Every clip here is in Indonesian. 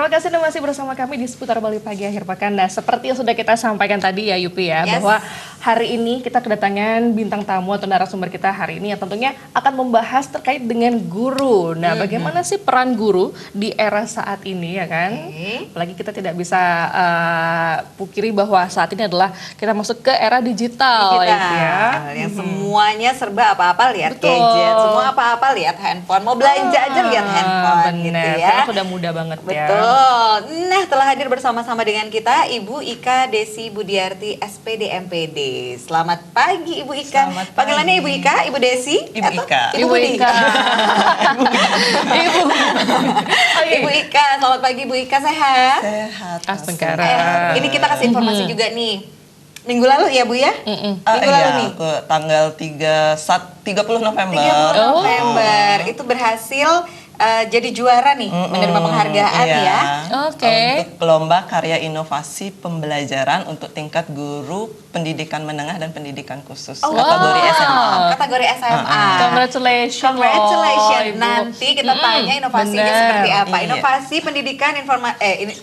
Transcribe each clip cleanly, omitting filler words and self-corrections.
terima kasih Anda masih bersama kami di Seputar Bali Pagi Akhir Pekan. Nah, seperti yang sudah kita sampaikan tadi ya Yupi ya, bahwa hari ini kita kedatangan bintang tamu atau narasumber kita hari ini yang tentunya akan membahas terkait dengan guru. Nah, bagaimana sih peran guru di era saat ini ya kan? Apalagi kita tidak bisa pungkiri bahwa saat ini adalah kita masuk ke era digital. Ya. Yang semuanya serba apa-apa lihat gadget, semua apa-apa lihat handphone, mau belanja aja lihat handphone gitu ya. Sekarang sudah mudah banget ya. Betul. Nah, telah hadir bersama-sama dengan kita Ibu Ika Desi Budiarti SPD MPD. Selamat pagi Ibu Ika. Panggilannya Ibu Ika, Ibu Desi, Ibu Ika. Ibu Ika. Ibu Ika, selamat pagi Ibu Ika, sehat? Sehat. Astagfirullah. Ini kita kasih informasi juga nih. Minggu lalu ya Bu ya? Minggu lalu nih. Ke tanggal 30 November. 30 November itu berhasil jadi juara nih, menerima penghargaan ya. Oke. Untuk lomba karya inovasi pembelajaran untuk tingkat guru pendidikan menengah dan pendidikan khusus kategori SMA. Kategori SMA. Congratulations. Congratulations. Ibu. Nanti kita tanya inovasinya bener. seperti apa. Iya. Inovasi pendidikan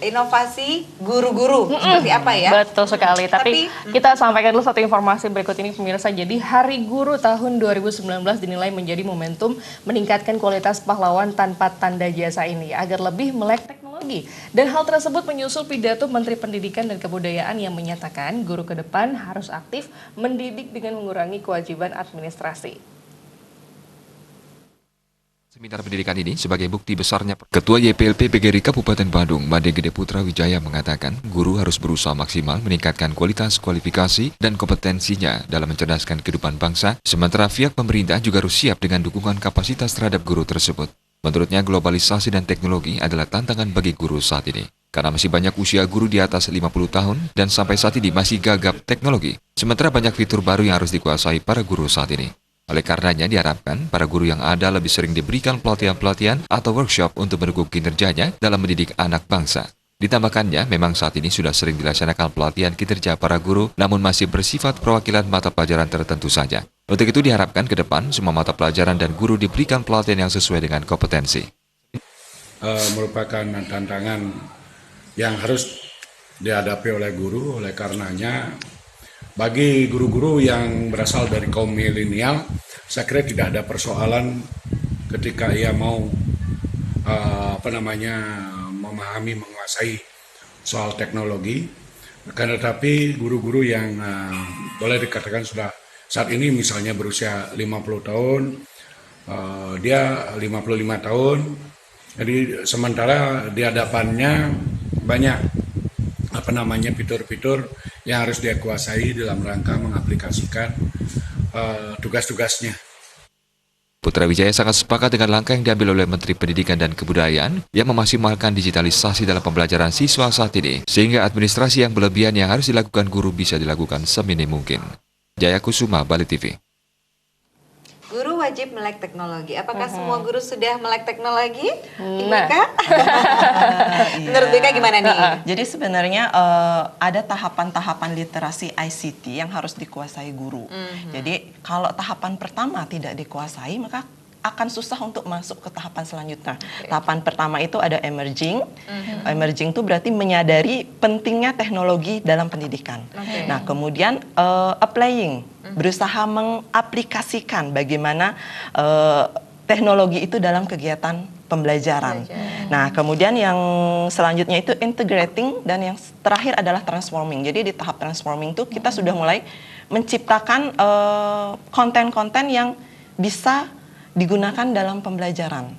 inovasi guru-guru seperti apa ya? Betul sekali. Tapi kita sampaikan dulu satu informasi berikut ini pemirsa. Jadi Hari Guru tahun 2019 dinilai menjadi momentum meningkatkan kualitas pahlawan tanpa tanda jasa ini agar lebih melek teknologi. Dan hal tersebut menyusul pidato Menteri Pendidikan dan Kebudayaan yang menyatakan guru ke depan harus aktif mendidik dengan mengurangi kewajiban administrasi. Seminar pendidikan ini sebagai bukti besarnya Ketua YPLP PGRI Kabupaten Badung, Made Gede Putra Wijaya mengatakan guru harus berusaha maksimal meningkatkan kualitas kualifikasi dan kompetensinya dalam mencerdaskan kehidupan bangsa, sementara pihak pemerintah juga harus siap dengan dukungan kapasitas terhadap guru tersebut. Menurutnya globalisasi dan teknologi adalah tantangan bagi guru saat ini. Karena masih banyak usia guru di atas 50 tahun dan sampai saat ini masih gagap teknologi, sementara banyak fitur baru yang harus dikuasai para guru saat ini. Oleh karenanya diharapkan para guru yang ada lebih sering diberikan pelatihan-pelatihan atau workshop untuk mendukung kinerjanya dalam mendidik anak bangsa. Ditambahkannya, memang saat ini sudah sering dilaksanakan pelatihan kinerja para guru, namun masih bersifat perwakilan mata pelajaran tertentu saja. Untuk itu diharapkan ke depan semua mata pelajaran dan guru diberikan pelatihan yang sesuai dengan kompetensi. Merupakan tantangan yang harus dihadapi oleh guru, oleh karenanya bagi guru-guru yang berasal dari kaum milenial, saya kira tidak ada persoalan ketika ia mau memahami, menguasai soal teknologi. Akan tetapi guru-guru yang boleh dikatakan sudah saat ini misalnya berusia 50 tahun, dia 55 tahun, jadi sementara di hadapannya banyak fitur-fitur yang harus dia kuasai dalam rangka mengaplikasikan tugas-tugasnya. Putra Wijaya sangat sepakat dengan langkah yang diambil oleh Menteri Pendidikan dan Kebudayaan yang memaksimalkan digitalisasi dalam pembelajaran siswa saat ini, sehingga administrasi yang berlebihan yang harus dilakukan guru bisa dilakukan seminim mungkin. Jaya Kusuma, Bali TV. Guru wajib melek teknologi. Apakah semua guru sudah melek teknologi? Ibu Nah. Ika? Menurut Ika gimana nih? Jadi sebenarnya ada tahapan-tahapan literasi ICT yang harus dikuasai guru. Jadi kalau tahapan pertama tidak dikuasai, maka akan susah untuk masuk ke tahapan selanjutnya. Tahapan pertama itu ada emerging. Emerging itu berarti menyadari pentingnya teknologi dalam pendidikan. Nah, kemudian applying, berusaha mengaplikasikan bagaimana teknologi itu dalam kegiatan pembelajaran. Nah, kemudian yang selanjutnya itu integrating dan yang terakhir adalah transforming. Jadi di tahap transforming itu kita sudah mulai menciptakan konten-konten yang bisa digunakan dalam pembelajaran.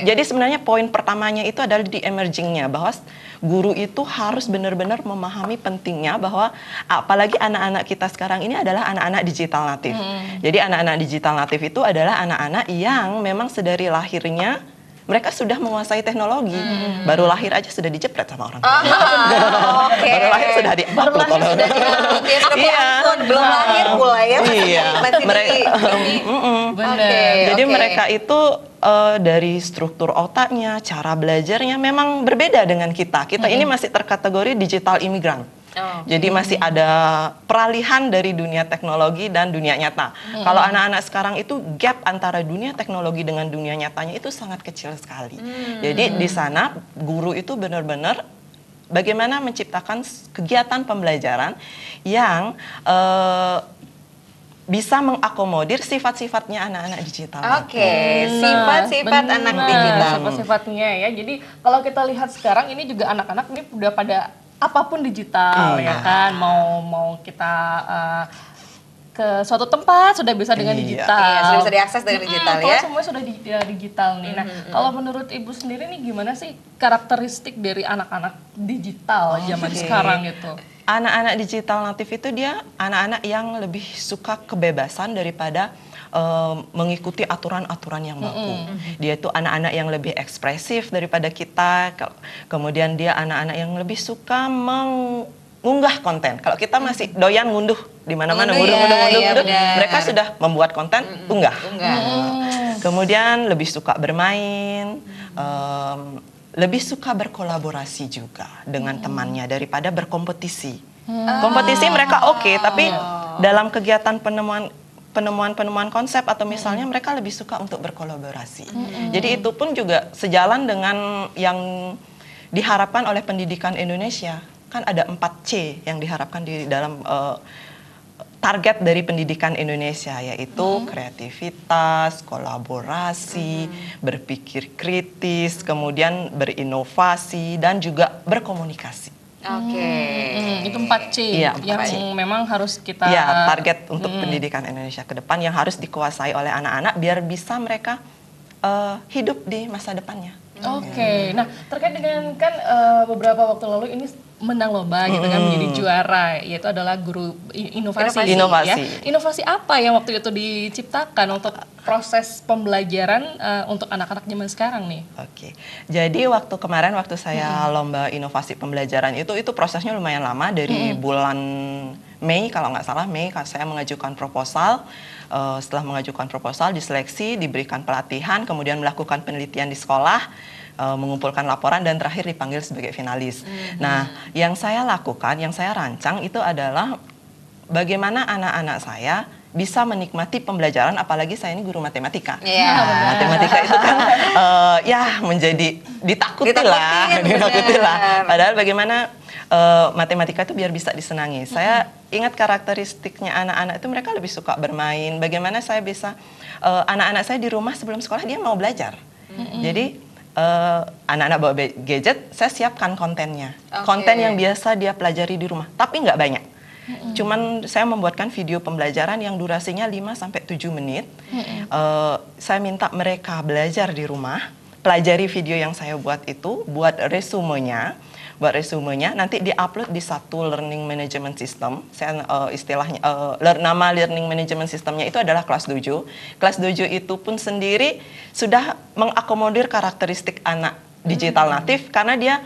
Jadi sebenarnya poin pertamanya itu adalah di emergingnya, bahwa guru itu harus benar-benar memahami pentingnya bahwa apalagi anak-anak kita sekarang ini adalah anak-anak digital natif. Jadi anak-anak digital natif itu adalah anak-anak yang memang sedari lahirnya mereka sudah menguasai teknologi. Baru lahir aja sudah dijepret sama orang tua. Baru lahir sudah di-upload. Belum lahir pula ya. Iya. Masih Jadi mereka itu dari struktur otaknya, cara belajarnya memang berbeda dengan kita. Kita ini masih terkategori digital imigran. Jadi masih ada peralihan dari dunia teknologi dan dunia nyata. Kalau anak-anak sekarang itu gap antara dunia teknologi dengan dunia nyatanya itu sangat kecil sekali. Jadi di sana guru itu benar-benar bagaimana menciptakan kegiatan pembelajaran yang bisa mengakomodir sifat-sifatnya anak-anak digital. Oke, sifat-sifat Benar, anak digital. sifat-sifatnya ya. Jadi kalau kita lihat sekarang ini juga anak-anak ini udah pada apapun digital ya kan. Mau kita ke suatu tempat sudah bisa dengan digital. Iya, sudah bisa diakses dengan digital kalau ya. semuanya sudah digital nih. Nah, kalau menurut Ibu sendiri nih gimana sih karakteristik dari anak-anak digital zaman sekarang itu? Anak-anak digital natif itu dia anak-anak yang lebih suka kebebasan daripada mengikuti aturan-aturan yang baku. Dia itu anak-anak yang lebih ekspresif daripada kita. Kemudian dia anak-anak yang lebih suka mengunggah konten. Kalau kita masih doyan ngunduh di mana-mana, ngunduh. benar. Mereka sudah membuat konten, unggah. Kemudian lebih suka bermain, lebih suka berkolaborasi juga dengan temannya daripada berkompetisi. Kompetisi mereka oke, tapi dalam kegiatan penemuan konsep atau misalnya mereka lebih suka untuk berkolaborasi. Jadi itu pun juga sejalan dengan yang diharapkan oleh pendidikan Indonesia. Kan ada 4C yang diharapkan di dalam target dari pendidikan Indonesia, yaitu kreativitas, kolaborasi, berpikir kritis, kemudian berinovasi, dan juga berkomunikasi. Oke. Itu 4C Iya, yang 4C. memang harus kita Ya, target untuk pendidikan Indonesia ke depan yang harus dikuasai oleh anak-anak biar bisa mereka hidup di masa depannya. Oke, nah terkait dengan kan beberapa waktu lalu ini menang lomba gitu kan menjadi juara, yaitu adalah guru inovasi. Inovasi. Ya. Inovasi apa yang waktu itu diciptakan untuk proses pembelajaran untuk anak-anak zaman sekarang nih? Oke, jadi waktu saya lomba inovasi pembelajaran itu prosesnya lumayan lama dari bulan Mei kalau nggak salah saya mengajukan proposal. Setelah mengajukan proposal diseleksi, diberikan pelatihan, kemudian melakukan penelitian di sekolah, mengumpulkan laporan dan terakhir dipanggil sebagai finalis. Nah, yang saya lakukan, yang saya rancang itu adalah bagaimana anak-anak saya bisa menikmati pembelajaran, apalagi saya ini guru matematika. Matematika itu kan menjadi ditakuti lah. Padahal bagaimana matematika itu biar bisa disenangi. Saya ingat karakteristiknya anak-anak itu mereka lebih suka bermain. Bagaimana saya bisa anak-anak saya di rumah sebelum sekolah dia mau belajar. Jadi anak-anak bawa gadget, saya siapkan kontennya. Konten yang biasa dia pelajari di rumah, tapi nggak banyak. Cuman saya membuatkan video pembelajaran yang durasinya 5-7 menit. Saya minta mereka belajar di rumah, pelajari video yang saya buat itu, buat resumenya, nanti diupload di satu learning management system. Saya istilahnya nama learning management systemnya itu adalah Kelas Dojo. Kelas Dojo itu pun sendiri sudah mengakomodir karakteristik anak digital natif karena dia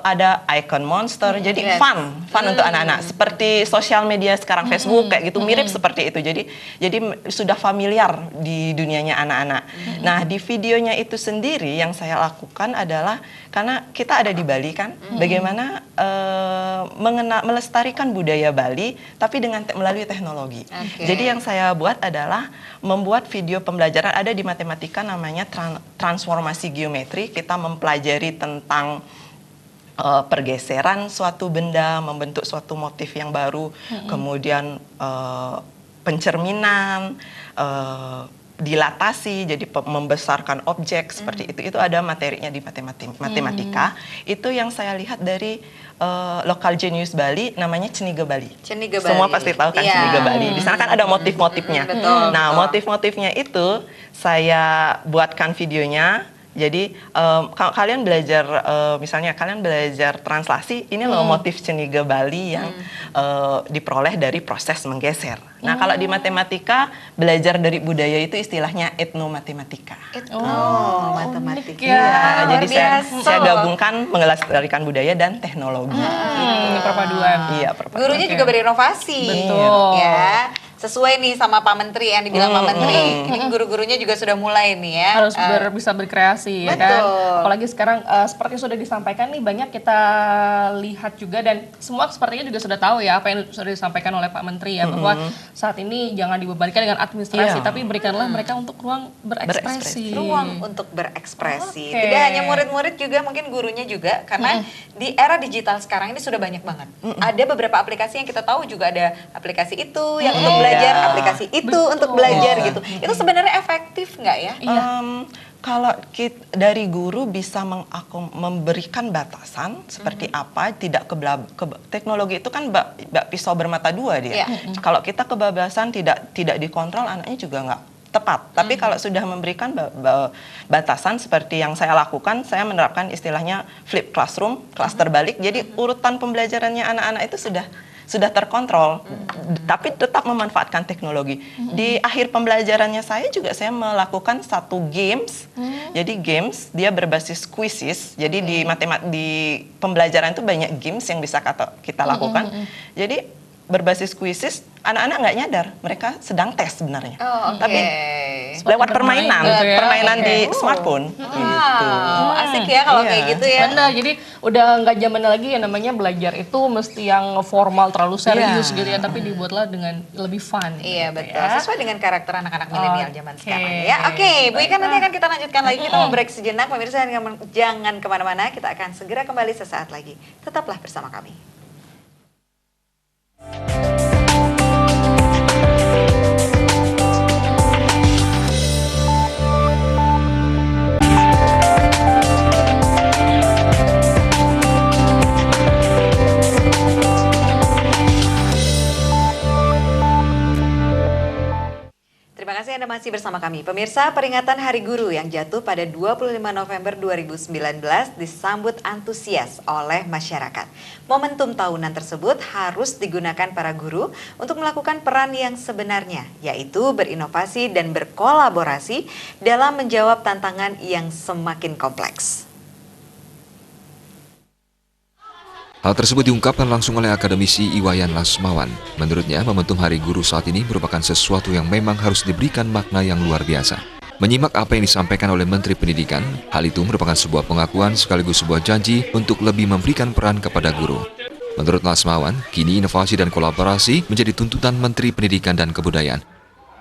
ada icon monster, jadi fun untuk anak-anak. Seperti sosial media sekarang Facebook kayak gitu, mirip seperti itu. Jadi sudah familiar di dunianya anak-anak. Nah, di videonya itu sendiri yang saya lakukan adalah karena kita ada di Bali kan, bagaimana melestarikan budaya Bali tapi dengan melalui teknologi. Jadi yang saya buat adalah membuat video pembelajaran ada di matematika namanya transformasi geometri. Kita mempelajari tentang pergeseran suatu benda, membentuk suatu motif yang baru, kemudian pencerminan, dilatasi, jadi membesarkan objek seperti itu ada materinya di matematika. Itu yang saya lihat dari lokal genius Bali, namanya Ceniga Bali. Semua pasti tahu kan Ceniga Bali. Di sana kan ada motif-motifnya. Nah, motif-motifnya itu saya buatkan videonya. Jadi kalau kalian belajar, misalnya kalian belajar translasi, ini loh motif Ceniga Bali yang diperoleh dari proses menggeser. Nah, kalau di matematika belajar dari budaya itu istilahnya etnomatematika. Matematika. Ya, jadi saya gabungkan melestarikan budaya dan teknologi. Ini perpaduan. Iya, perpaduan. Gurunya juga berinovasi. Betul. Ya. Sesuai nih sama Pak Menteri yang dibilang Pak Menteri. Ini guru-gurunya juga sudah mulai nih ya. Harus bisa berkreasi berekspresi ya Betul. kan. Apalagi sekarang seperti sudah disampaikan nih, banyak kita lihat juga dan semua sepertinya juga sudah tahu ya apa yang sudah disampaikan oleh Pak Menteri ya, bahwa saat ini jangan dibebankan dengan administrasi, Iya. tapi berikanlah mereka untuk ruang berekspresi. Ruang untuk berekspresi. Oke. Tidak hanya murid-murid juga, mungkin gurunya juga, karena di era digital sekarang ini sudah banyak banget. Ada beberapa aplikasi yang kita tahu juga, ada aplikasi itu yang untuk belajar, aplikasi itu untuk belajar gitu. Itu sebenarnya efektif nggak ya? Kalau dari guru bisa memberikan batasan seperti apa, tidak teknologi itu kan bak pisau bermata dua dia. Kalau kita kebablasan tidak dikontrol, anaknya juga nggak tepat. Tapi kalau sudah memberikan batasan seperti yang saya lakukan, saya menerapkan istilahnya flip classroom, kelas terbalik. Jadi urutan pembelajarannya anak-anak itu sudah terkontrol, tapi tetap memanfaatkan teknologi. Di akhir pembelajarannya saya melakukan satu games. Jadi games dia berbasis quizzes. Jadi di pembelajaran itu banyak games yang bisa kita lakukan. Jadi berbasis quizzes, anak-anak nggak nyadar mereka sedang tes sebenarnya. Tapi lewat permainan, gitu ya. permainan di smartphone. Wow, asik ya kalau kayak gitu ya. Benar, jadi udah nggak zaman lagi yang namanya belajar itu mesti yang formal terlalu serius gitu ya, tapi dibuatlah dengan lebih fun. Iya gitu betul, ya. sesuai dengan karakter anak-anak milenial zaman Oke. sekarang ya. Oke, Bu Ika, nanti akan kita lanjutkan lagi, kita mau break sejenak. Pemirsa jangan kemana-mana, kita akan segera kembali sesaat lagi. Tetaplah bersama kami. Terima kasih Anda masih bersama kami. Pemirsa, peringatan Hari Guru yang jatuh pada 25 November 2019 disambut antusias oleh masyarakat. Momentum tahunan tersebut harus digunakan para guru untuk melakukan peran yang sebenarnya, yaitu berinovasi dan berkolaborasi dalam menjawab tantangan yang semakin kompleks. Hal tersebut diungkapkan langsung oleh akademisi Iwayan Lasmawan. Menurutnya, momentum Hari Guru saat ini merupakan sesuatu yang memang harus diberikan makna yang luar biasa. Menyimak apa yang disampaikan oleh Menteri Pendidikan, hal itu merupakan sebuah pengakuan sekaligus sebuah janji untuk lebih memberikan peran kepada guru. Menurut Lasmawan, kini inovasi dan kolaborasi menjadi tuntutan Menteri Pendidikan dan Kebudayaan.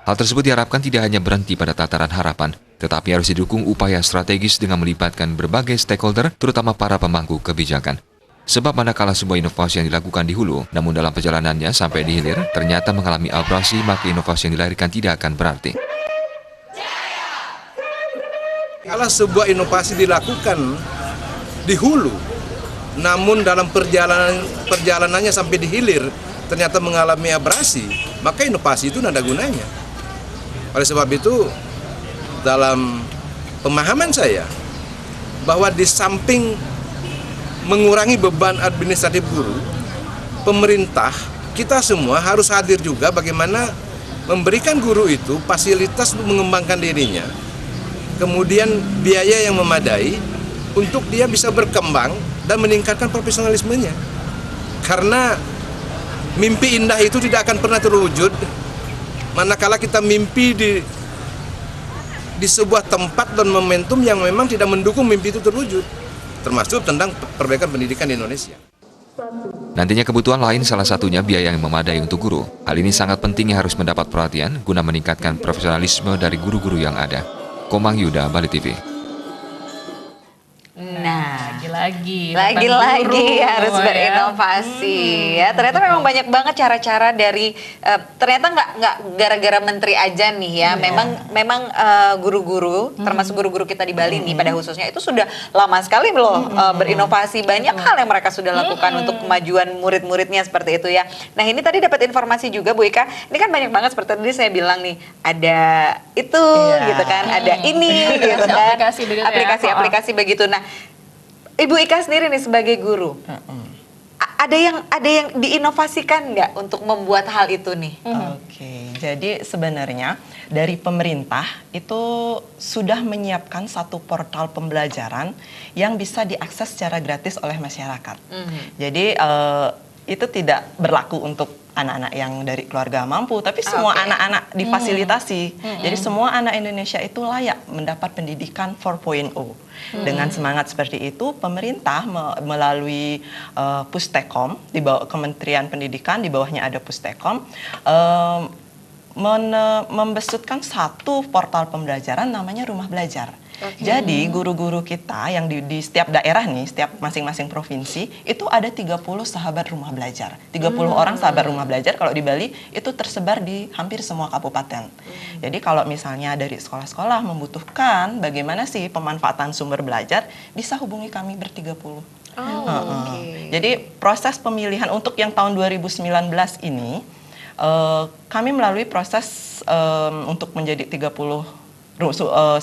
Hal tersebut diharapkan tidak hanya berhenti pada tataran harapan, tetapi harus didukung upaya strategis dengan melibatkan berbagai stakeholder, terutama para pemangku kebijakan. Sebab manakala sebuah inovasi yang dilakukan di hulu, namun dalam perjalanannya sampai di hilir, ternyata mengalami abrasi, maka inovasi yang dilahirkan tidak akan berarti. Kalau sebuah inovasi dilakukan di hulu, namun dalam perjalanannya sampai di hilir, ternyata mengalami abrasi, maka inovasi itu tidak ada gunanya. Oleh sebab itu, dalam pemahaman saya, bahwa di samping mengurangi beban administratif guru, pemerintah, kita semua harus hadir juga bagaimana memberikan guru itu fasilitas untuk mengembangkan dirinya, kemudian biaya yang memadai untuk dia bisa berkembang dan meningkatkan profesionalismenya. Karena mimpi indah itu tidak akan pernah terwujud manakala kita mimpi di sebuah tempat dan momentum yang memang tidak mendukung mimpi itu terwujud, termasuk tentang perbaikan pendidikan di Indonesia. Nantinya kebutuhan lain salah satunya biaya yang memadai untuk guru. Hal ini sangat penting yang harus mendapat perhatian guna meningkatkan profesionalisme dari guru-guru yang ada. Komang Yuda, Bali TV. Nah, Lagi-lagi harus berinovasi ya. Ternyata memang banyak banget cara-cara dari ternyata nggak gara-gara menteri aja nih ya. Memang guru-guru, termasuk guru-guru kita di Bali nih pada khususnya itu sudah lama sekali loh berinovasi. Banyak hal yang mereka sudah lakukan untuk kemajuan murid-muridnya seperti itu ya. Nah, ini tadi dapat informasi juga Bu Ika. Ini kan banyak banget seperti tadi saya bilang nih, ada itu gitu kan, ada ini gitu kan. Aplikasi-aplikasi begitu. Nah, Ibu Ika sendiri nih sebagai guru, ada yang diinovasikan nggak untuk membuat hal itu nih? Oke, jadi sebenarnya dari pemerintah itu sudah menyiapkan satu portal pembelajaran yang bisa diakses secara gratis oleh masyarakat. Jadi itu tidak berlaku untuk anak-anak yang dari keluarga mampu, tapi semua anak-anak difasilitasi. Jadi semua anak Indonesia itu layak mendapat pendidikan 4.0. Dengan semangat seperti itu, pemerintah melalui Pustekom, di bawah Kementerian Pendidikan, di bawahnya ada Pustekom, membesutkan satu portal pembelajaran namanya Rumah Belajar. Jadi guru-guru kita yang di setiap daerah nih, setiap masing-masing provinsi itu ada 30 sahabat rumah belajar. 30 orang sahabat rumah belajar kalau di Bali itu tersebar di hampir semua kabupaten. Jadi kalau misalnya dari sekolah-sekolah membutuhkan bagaimana sih pemanfaatan sumber belajar, bisa hubungi kami ber-30. Jadi proses pemilihan untuk yang tahun 2019 ini kami melalui proses untuk menjadi 30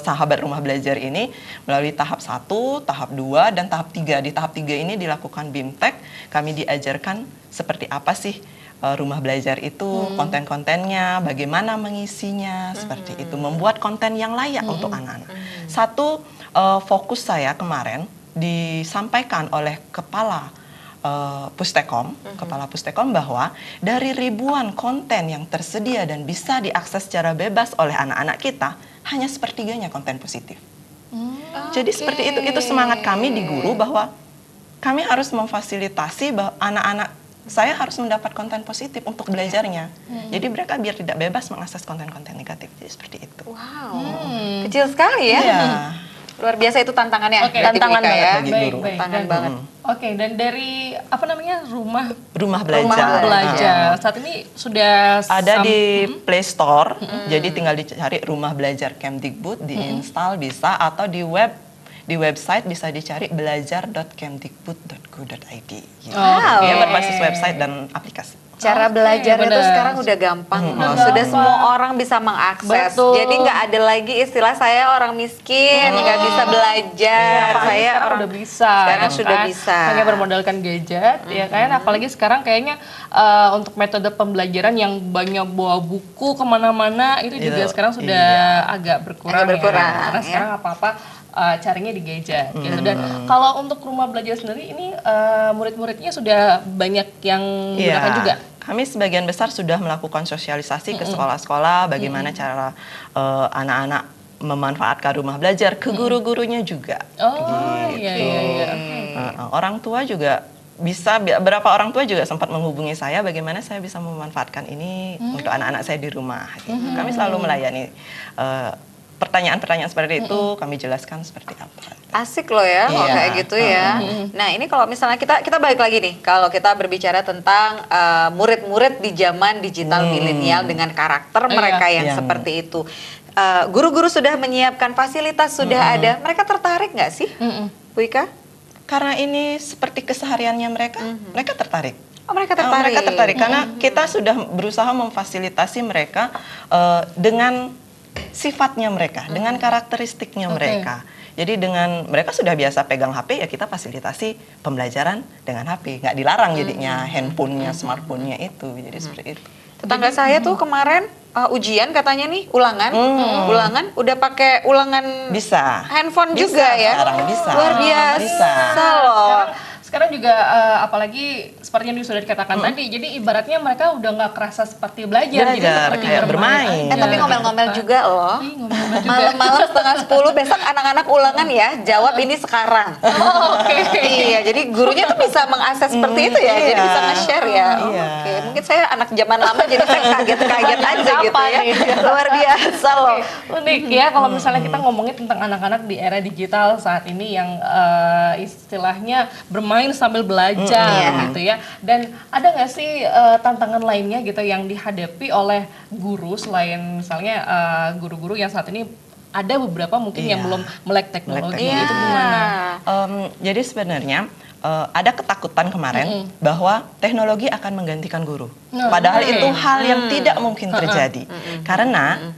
sahabat rumah belajar ini melalui tahap 1, tahap 2, dan tahap 3. Di tahap 3 ini dilakukan BIMTEK, kami diajarkan seperti apa sih rumah belajar itu, konten-kontennya, bagaimana mengisinya, seperti itu, membuat konten yang layak untuk anak-anak. Satu fokus saya kemarin disampaikan oleh Kepala Pustekom, Kepala Pustekom, bahwa dari ribuan konten yang tersedia dan bisa diakses secara bebas oleh anak-anak kita, hanya sepertiganya konten positif. Jadi seperti itu semangat kami di guru, bahwa kami harus memfasilitasi bahwa anak-anak saya harus mendapat konten positif untuk belajarnya. Jadi mereka biar tidak bebas mengakses konten-konten negatif. Jadi seperti itu. Wow, kecil sekali ya. Iya. Luar biasa itu tantangannya. Oke. berarti Tantangan Wika banget ya. bagi guru. Tantangan banget. Oke, dan dari apa namanya Rumah belajar. rumah belajar saat ini sudah Ada di Play Store, jadi tinggal dicari Rumah Belajar Kemdikbud, diinstal bisa, atau di website bisa dicari belajar.kemdikbud.go.id. Gitu. Wow. Dia berbasis website dan aplikasi. Cara Oke, belajar itu benar. sekarang udah gampang loh. Gampang. Sudah semua orang bisa mengakses. Betul. Jadi nggak ada lagi istilah saya orang miskin, nggak bisa belajar. Apalagi Saya sekarang orang udah bisa. Sekarang ya sudah kan? bisa. Hanya bermodalkan gadget, ya kan. Apalagi sekarang kayaknya untuk metode pembelajaran yang banyak bawa buku kemana-mana itu juga Itu, sekarang sudah agak berkurang. Agak berkurang, ya. Karena ya. sekarang apa-apa carinya di gadget gitu. Dan kalau untuk rumah belajar sendiri ini murid-muridnya sudah banyak yang menggunakan juga. Kami sebagian besar sudah melakukan sosialisasi ke sekolah-sekolah bagaimana cara anak-anak memanfaatkan rumah belajar, ke guru-gurunya juga. Oh iya iya iya. Orang tua juga bisa, beberapa orang tua juga sempat menghubungi saya bagaimana saya bisa memanfaatkan ini untuk anak-anak saya di rumah. Gitu. Kami selalu melayani pertanyaan-pertanyaan seperti itu, kami jelaskan seperti apa. Asik loh ya kalau Iya. kayak gitu ya. Nah ini kalau misalnya kita balik lagi nih, kalau kita berbicara tentang murid-murid di zaman digital milenial dengan karakter mereka yang Yang- seperti itu. Guru-guru sudah menyiapkan fasilitas, sudah ada. Mereka tertarik nggak sih, Bu Ika? Karena ini seperti kesehariannya mereka, mereka tertarik. Oh mereka tertarik. Mereka tertarik karena kita sudah berusaha memfasilitasi mereka dengan sifatnya mereka, dengan karakteristiknya mereka. Jadi dengan mereka sudah biasa pegang HP, ya kita fasilitasi pembelajaran dengan HP, nggak dilarang jadinya handphonenya, smartphone-nya itu. Jadi seperti itu. Tetangga saya tuh kemarin ujian katanya nih ulangan, udah pakai ulangan Bisa. handphone Bisa juga ya. sekarang, bisa. Luar biasa Bisa. loh. Sekarang juga apalagi seperti yang sudah dikatakan tadi, jadi ibaratnya mereka udah nggak kerasa seperti belajar, jadi Belajar, seperti kayak bermain. aja. Tapi ngomel-ngomel juga loh. Ih, ngomel-ngomel juga. Malam-malam setengah 10 besok anak-anak ulangan ya, jawab ini sekarang. Oke. Iya, jadi gurunya tuh bisa mengakses seperti itu ya, jadi iya. bisa nge-share ya. Iya. Oke, mungkin saya anak zaman lama jadi saya kaget-kaget aja gitu Apa ya. nih? Luar biasa loh. Unik ya kalau misalnya kita ngomongin tentang anak-anak di era digital saat ini yang istilahnya bermain sambil belajar gitu ya. Dan ada nggak sih tantangan lainnya gitu yang dihadapi oleh guru selain misalnya guru-guru yang saat ini ada beberapa mungkin yang belum melek teknologi Melek itu gimana? Jadi sebenarnya ada ketakutan kemarin bahwa teknologi akan menggantikan guru. Padahal itu hal yang tidak mungkin terjadi. Karena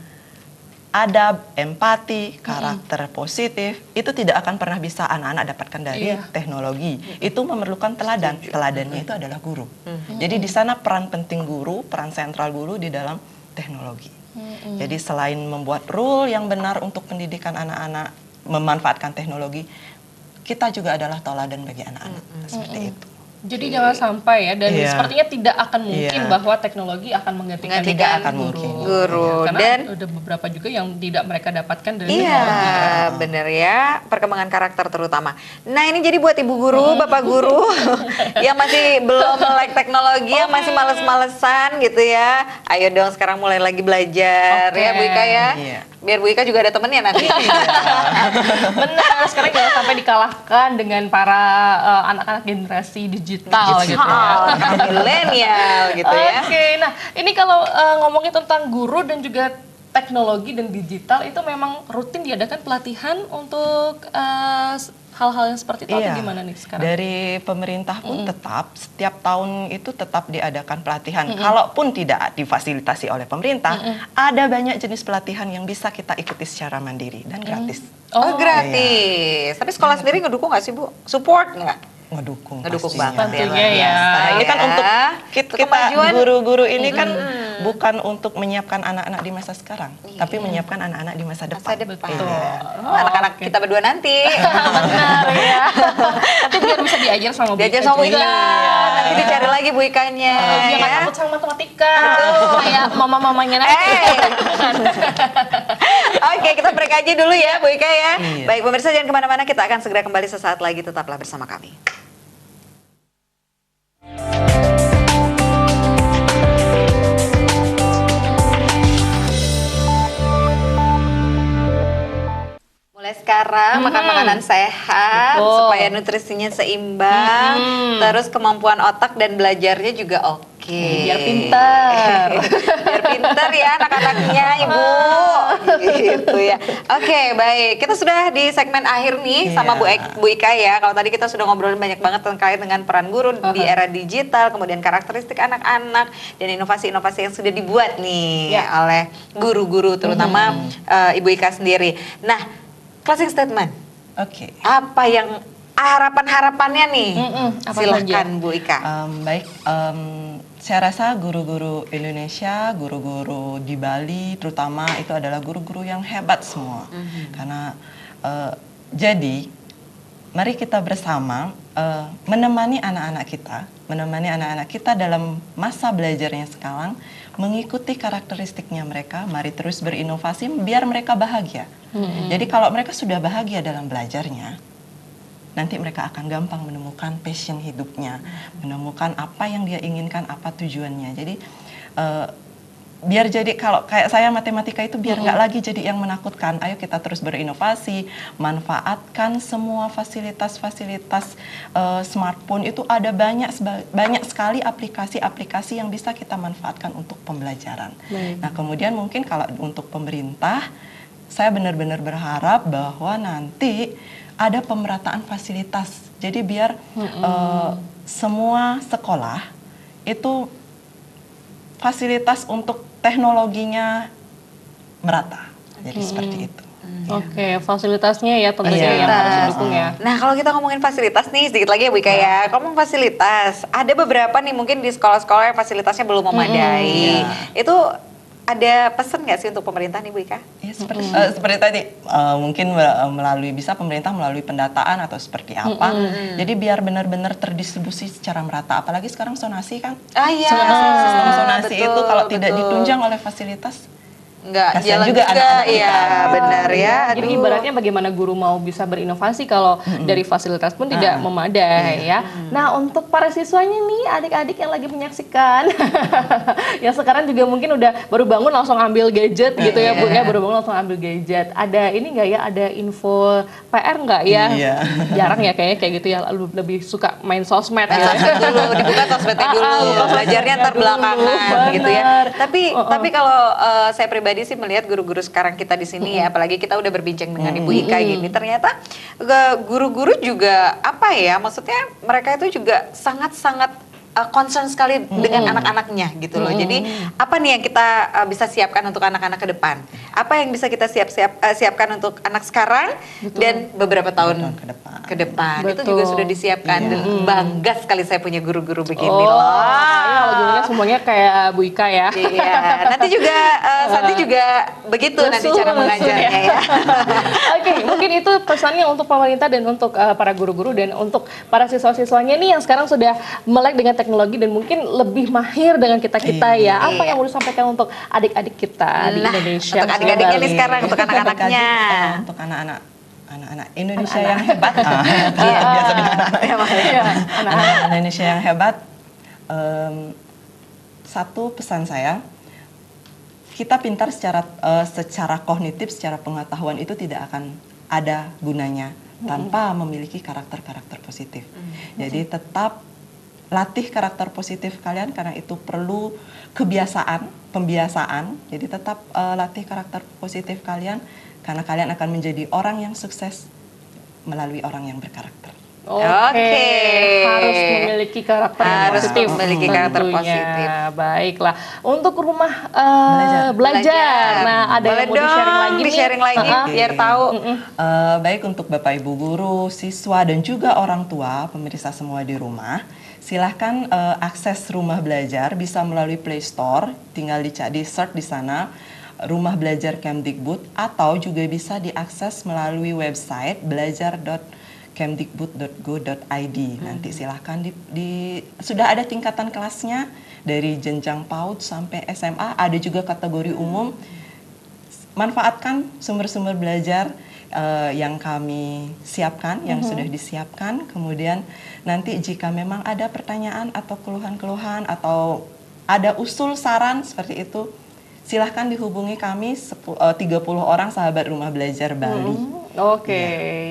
ada empati, karakter positif, itu tidak akan pernah bisa anak-anak dapatkan dari teknologi. Itu memerlukan teladan. Teladannya itu adalah guru. Jadi di sana peran penting guru, peran sentral guru di dalam teknologi. Jadi selain membuat rule yang benar untuk pendidikan anak-anak, memanfaatkan teknologi, kita juga adalah teladan bagi anak-anak. Seperti itu. Jadi jangan sampai ya, dan Iya. sepertinya tidak akan mungkin Iya. bahwa teknologi akan menggantikan Tidak akan guru. mungkin. Guru. Ya, karena Dan ada beberapa juga yang tidak mereka dapatkan dari iya, teknologi. bener ya, perkembangan karakter terutama. Nah ini jadi buat ibu guru, bapak guru yang masih belum melek teknologi, yang masih males-malesan gitu ya. Ayo dong sekarang mulai lagi belajar Oke. ya Bu Ika ya. Iya. Biar Bu Ika juga ada temennya nanti. Benar, sekarang jangan sampai dikalahkan dengan para anak-anak generasi digital gitu ya. Milenial gitu ya. Oke, nah ini kalau ngomongin tentang guru dan juga teknologi dan digital, itu memang rutin diadakan pelatihan untuk hal-hal yang seperti itu atau gimana nih sekarang? Dari pemerintah pun tetap setiap tahun itu tetap diadakan pelatihan. Kalaupun tidak difasilitasi oleh pemerintah, ada banyak jenis pelatihan yang bisa kita ikuti secara mandiri dan gratis. Oh, gratis. Tapi sekolah sendiri ngedukung nggak sih Bu? Support nggak? Ngedukung Ngedukung pastinya. banget Tentunya ya. Nah, Ini kan untuk Untuk kita kemajuan. guru-guru ini kan bukan untuk menyiapkan anak-anak di masa sekarang, tapi menyiapkan anak-anak di masa depan. Masa depan. Iya. Oh, anak-anak kita berdua nanti. Benar ya. Nanti biar bisa diajar sama Bu Diajar Ika sama Bu juga. Ika. Nanti dicari lagi Bu Ikanya. Jangan ya. takut sama matematika. Kayak mama-mamanya nanti. Oke, kita break aja dulu ya Bu Ika ya. Iya. Baik pemirsa, jangan kemana-mana, kita akan segera kembali sesaat lagi, tetaplah bersama kami. Mulai sekarang makan makanan sehat Betul. supaya nutrisinya seimbang, terus kemampuan otak dan belajarnya juga oke. Biar pintar. Biar pintar ya anak-anaknya Ibu. Gitu ya. Oke, baik. Kita sudah di segmen akhir nih sama Bu Ika ya. Kalau tadi kita sudah ngobrolin banyak banget terkait dengan peran guru di era digital, kemudian karakteristik anak-anak dan inovasi-inovasi yang sudah dibuat nih oleh guru-guru terutama Ibu Ika sendiri. Nah, closing statement. Oke. Apa yang harapan-harapannya nih? apa Silahkan saja? Bu Ika. Baik, saya rasa guru-guru Indonesia, guru-guru di Bali terutama itu adalah guru-guru yang hebat semua. Karena jadi mari kita bersama menemani anak-anak kita dalam masa belajarnya sekarang, mengikuti karakteristiknya mereka, mari terus berinovasi biar mereka bahagia. Jadi kalau mereka sudah bahagia dalam belajarnya, nanti mereka akan gampang menemukan passion hidupnya, menemukan apa yang dia inginkan, apa tujuannya. Jadi biar jadi kalau kayak saya matematika itu biar nggak lagi jadi yang menakutkan. Ayo kita terus berinovasi, manfaatkan semua fasilitas-fasilitas smartphone itu ada banyak sekali aplikasi-aplikasi yang bisa kita manfaatkan untuk pembelajaran. Nah kemudian mungkin kalau untuk pemerintah, saya benar-benar berharap bahwa nanti ada pemerataan fasilitas. Jadi biar semua sekolah itu fasilitas untuk teknologinya merata. Jadi seperti itu. Oke, fasilitasnya ya tentunya yang harus didukung ya. Nah kalau kita ngomongin fasilitas nih, sedikit lagi ya Bu Ika ya. Kalau ngomong fasilitas, ada beberapa nih mungkin di sekolah-sekolah yang fasilitasnya belum memadai. Itu ada pesan nggak sih untuk pemerintah nih Bu Ika? Ya, seperti tadi mungkin bisa pemerintah melalui pendataan atau seperti apa. Jadi biar benar-benar terdistribusi secara merata. Apalagi sekarang sonasi kan. Iya. Sistem sonasi betul, itu kalau tidak betul. ditunjang oleh fasilitas, Nggak kasihan jalan juga juga, anak-anak iya kita. benar ya. Jadi Aduh. ibaratnya bagaimana guru mau bisa berinovasi kalau dari fasilitas pun tidak memadai ya. Nah untuk para siswanya nih, adik-adik yang lagi menyaksikan, yang sekarang juga mungkin udah baru bangun langsung ambil gadget gitu ya Bu ya, baru bangun langsung ambil gadget. Ada ini nggak ya, ada info PR nggak ya? Iya. Jarang ya kayaknya kayak gitu ya, lebih suka main sosmed Main ya. sosmed dulu, dibuka sosmednya dulu, belajarnya ntar dulu, belakangan gitu ya. benar. Tapi kalau saya pribadi sih melihat guru-guru sekarang kita di sini ya, apalagi kita udah berbincang dengan Ibu Ika gini, ternyata guru-guru juga apa ya, maksudnya mereka itu juga sangat-sangat concern sekali dengan anak-anaknya gitu loh. Jadi apa nih yang kita bisa siapkan untuk anak-anak ke depan? Apa yang bisa kita siapkan untuk anak sekarang dan beberapa tahun ke depan? Itu juga sudah disiapkan. Dan bangga sekali saya punya guru-guru begini loh. Iya, kalau gurunya semuanya kayak Bu Ika ya. Iya, nanti juga Santi juga begitu nanti cara mengajarnya ya. Oke, mungkin itu pesannya untuk pemerintah dan untuk para guru-guru dan untuk para siswa-siswanya nih yang sekarang sudah melek dengan teknologi dan mungkin lebih mahir dengan kita-kita ya. Apa yang mau disampaikan untuk adik-adik kita di Indonesia? Untuk adik-adiknya nih sekarang, untuk anak-anaknya. Untuk anak-anak Indonesia yang hebat. Biasa bilang anak-anak Indonesia yang hebat. Satu pesan saya, kita pintar secara kognitif, secara pengetahuan itu tidak akan ada gunanya tanpa memiliki karakter-karakter positif. Jadi tetap latih karakter positif kalian karena itu perlu pembiasaan. Jadi tetap latih karakter positif kalian karena kalian akan menjadi orang yang sukses melalui orang yang berkarakter. Oke, harus memiliki karakter yang Harus positif. memiliki karakter tentunya. positif. Baiklah, untuk rumah belajar. Nah, ada Boleh yang mau di-sharing lagi nih? di-sharing lagi biar tahu. Baik untuk Bapak Ibu guru, siswa dan juga orang tua, pemirsa semua di rumah, silahkan akses rumah belajar bisa melalui Play Store, tinggal di search di sana Rumah Belajar Kemdikbud atau juga bisa diakses melalui website belajar.kemdikbud.go.id. Nanti silahkan sudah ada tingkatan kelasnya dari jenjang PAUD sampai SMA, ada juga kategori umum. Manfaatkan sumber-sumber belajar yang kami siapkan, yang sudah disiapkan. Kemudian nanti jika memang ada pertanyaan atau keluhan-keluhan atau ada usul saran seperti itu, silahkan dihubungi kami 30 orang sahabat Rumah Belajar Bali. Oke,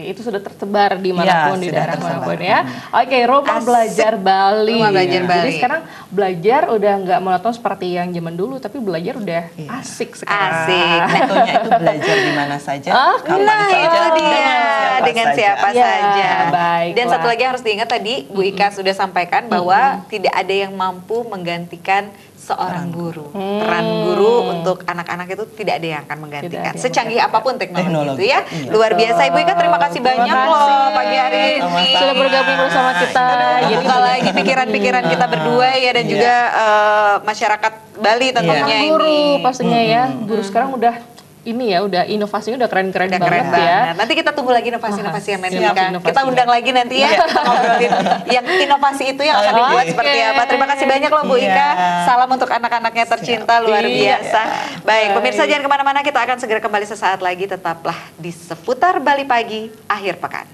itu sudah tersebar di manapun di sudah daerah tersebar. manapun ya. Oke, Rumah Belajar Bali. Rumah Belajar Bali. Jadi sekarang belajar udah nggak monoton seperti yang zaman dulu, tapi belajar udah asik sekarang. Asik. Tentunya itu belajar di mana saja, kapan Nah, saja, itu dia dengan siapa Ya, saja. baiklah. Dan satu lagi harus diingat tadi Bu Ika sudah sampaikan bahwa tidak ada yang mampu menggantikan seorang guru. Peran guru untuk anak-anak itu tidak ada yang akan menggantikan. Tidak ada yang Secanggih apapun teknologi itu ya. Iya. Luar biasa Ibu Ika, terima kasih banyak loh pagi hari ini. Sama-sama. Sudah bergabung bersama kita. Jadi buka lagi pikiran-pikiran kita berdua ya dan juga masyarakat Bali tentunya Para ini. guru pastinya ya. Guru sekarang udah ini ya, udah inovasinya udah keren-keren Udah banget keren ya. banget. Nanti kita tunggu lagi inovasi-inovasi yang lain. Siap, Ika. inovasi. Kita undang lagi nanti ya. Kita ngobrolin yang inovasi itu yang akan dibuat Oke. seperti apa. Terima kasih banyak loh Bu Iya. Ika. Salam untuk anak-anaknya tercinta luar Iya. biasa. Baik, pemirsa jangan kemana-mana. Kita akan segera kembali sesaat lagi. Tetaplah di seputar Bali Pagi akhir pekan.